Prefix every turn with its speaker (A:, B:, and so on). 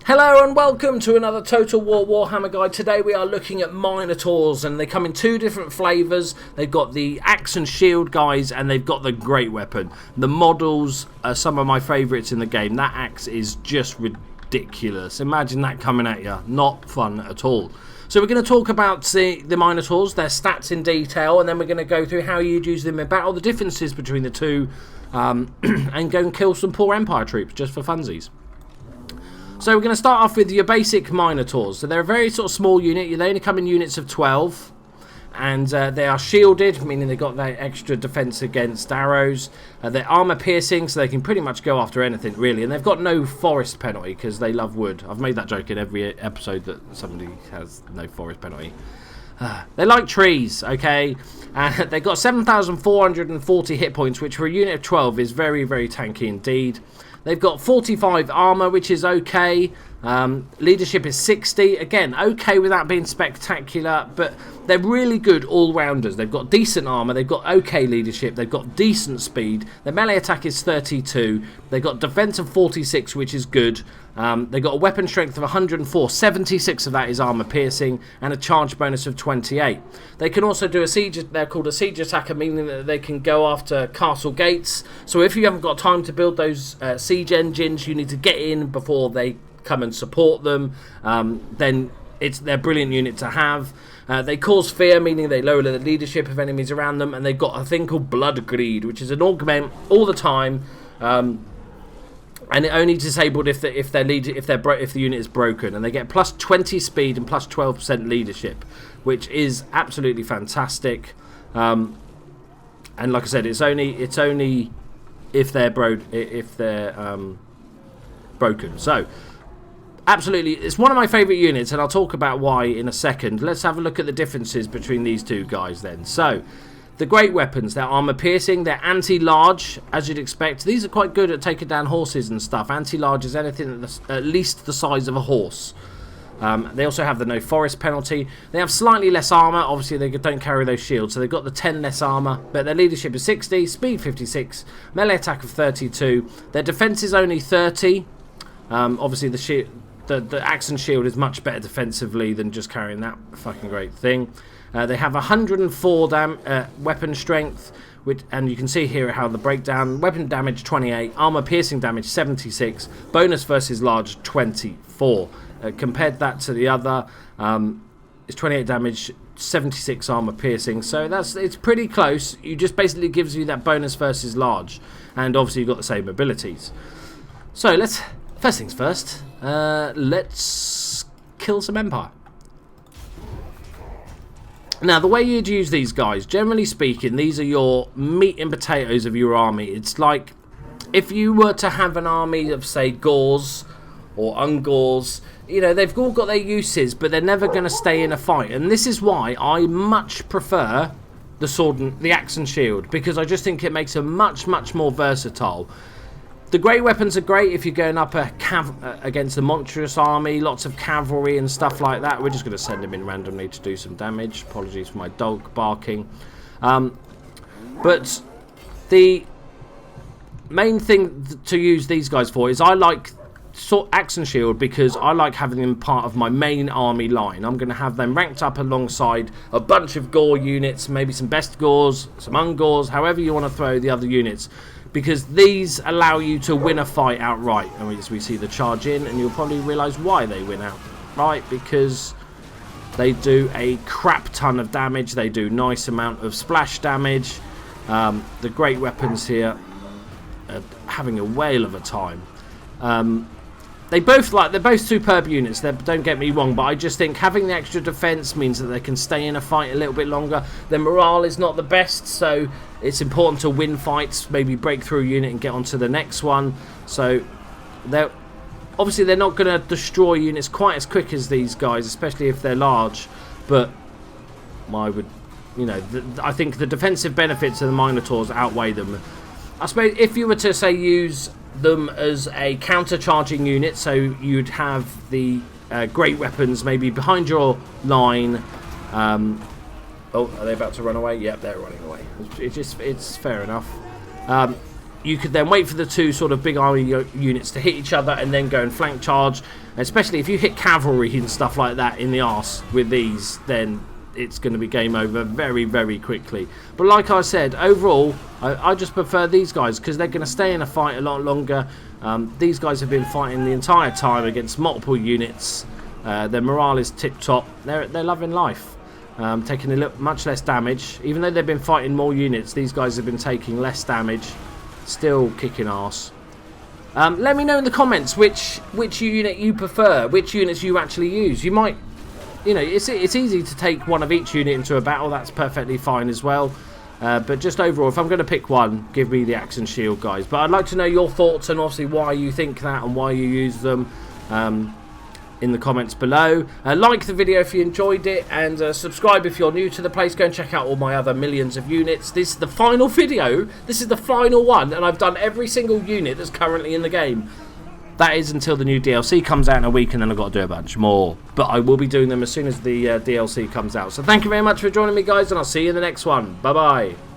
A: Hello and welcome to another Total War Warhammer guide. Today we are looking at Minotaurs, and they come in two different flavours. They've got the axe and shield guys, and they've got the great weapon. The models are some of my favourites in the game. That axe is just ridiculous. Imagine that coming at you. Not fun at all. So we're going to talk about the Minotaurs, their stats in detail, and then we're going to go through how you'd use them in battle, the differences between the two, and go and kill some poor Empire troops just for funsies. So we're going to start off with your basic Minotaurs. So they're a very sort of small unit. They only come in units of 12. And they are shielded, meaning they've got that extra defense against arrows. They're armor piercing, so they can pretty much go after anything, really. And they've got no forest penalty, because they love wood. I've made that joke in every episode that somebody has no forest penalty. They like trees, okay? They've got 7,440 hit points, which for a unit of 12 is very, very tanky indeed. They've got 45 armor, which is okay. Leadership is 60. Again, okay without being spectacular, but they're really good all-rounders. They've got decent armor, they've got okay leadership, they've got decent speed. Their melee attack is 32. They've got defense of 46, which is good. They've got a weapon strength of 104. 76 of that is armor piercing, and a charge bonus of 28. They can also do a siege. They're called a siege attacker, meaning that they can go after castle gates. So if you haven't got time to build those siege engines, you need to get in before they come and support them. Then they're a brilliant unit to have. They cause fear, meaning they lower the leadership of enemies around them, and they've got a thing called blood greed, which is an augment all the time. And it only disabled if the unit is broken, and they get plus 20 speed and plus 12% leadership, which is absolutely fantastic. And like I said, it's only if they're broken. So absolutely, it's one of my favourite units, and I'll talk about why in a second. Let's have a look at the differences between these two guys then. So the great weapons, they're armor piercing, they're anti-large, as you'd expect. These are quite good at taking down horses and stuff. Anti-large is anything that's at least the size of a horse. They also have the no forest penalty. They have slightly less armor. Obviously, they don't carry those shields, so they've got the 10 less armor. But their leadership is 60, speed 56, melee attack of 32. Their defense is only 30. Obviously, the axe and shield is much better defensively than just carrying that fucking great thing. They have 104 weapon strength, and you can see here how the breakdown. Weapon damage 28, armor piercing damage 76, bonus versus large 24. Compared that to the other, it's 28 damage, 76 armor piercing. So it's pretty close. You just basically gives you that bonus versus large, and obviously you've got the same abilities. So first things first. Let's kill some Empire. Now, the way you'd use these guys, generally speaking, these are your meat and potatoes of your army. It's like if you were to have an army of, say, Gauls or Ungauls, you know, they've all got their uses, but they're never going to stay in a fight. And this is why I much prefer the sword and the axe and shield, because I just think it makes them much, much more versatile. The great weapons are great if you're going up against a monstrous army, lots of cavalry and stuff like that. We're just going to send them in randomly to do some damage. Apologies for my dog barking. But the main thing to use these guys for is I like axe and shield because I like having them part of my main army line. I'm going to have them ranked up alongside a bunch of Gaul units, maybe some best Gauls, some Ungauls, however you want to throw the other units, because these allow you to win a fight outright. And as we see the charge in, and you'll probably realise why they win outright, because they do a crap ton of damage. They do nice amount of splash damage. The great weapons here are having a whale of a time. They're both superb units. Don't get me wrong, but I just think having the extra defense means that they can stay in a fight a little bit longer. Their morale is not the best, so it's important to win fights, maybe break through a unit and get onto the next one. So they're not going to destroy units quite as quick as these guys, especially if they're large. But I think the defensive benefits of the Minotaurs outweigh them. I suppose if you were to say use them as a counter-charging unit, so you'd have the great weapons maybe behind your line, Oh, are they about to run away? Yep, they're running away. It's fair enough. You could then wait for the two sort of big army units to hit each other and then go and flank charge. Especially if you hit cavalry and stuff like that in the arse with these, then it's going to be game over very, very quickly. But like I said, overall, I just prefer these guys because they're going to stay in a fight a lot longer. These guys have been fighting the entire time against multiple units. Their morale is tip-top. They're loving life. Taking much less damage. Even though they've been fighting more units, these guys have been taking less damage. Still kicking arse. Let me know in the comments which unit you prefer, which units you actually use. You might, you know, it's easy to take one of each unit into a battle. That's perfectly fine as well. But just overall, if I'm going to pick one, give me the axe and shield guys. But I'd like to know your thoughts and obviously why you think that and why you use them in the comments below. Like the video if you enjoyed it, and subscribe if you're new to the place. Go and check out all my other millions of units. This is the final video. This is the final one, and I've done every single unit that's currently in the game. That is until the new DLC comes out in a week, and then I've got to do a bunch more. But I will be doing them as soon as the DLC comes out. So thank you very much for joining me, guys, and I'll see you in the next one. Bye-bye.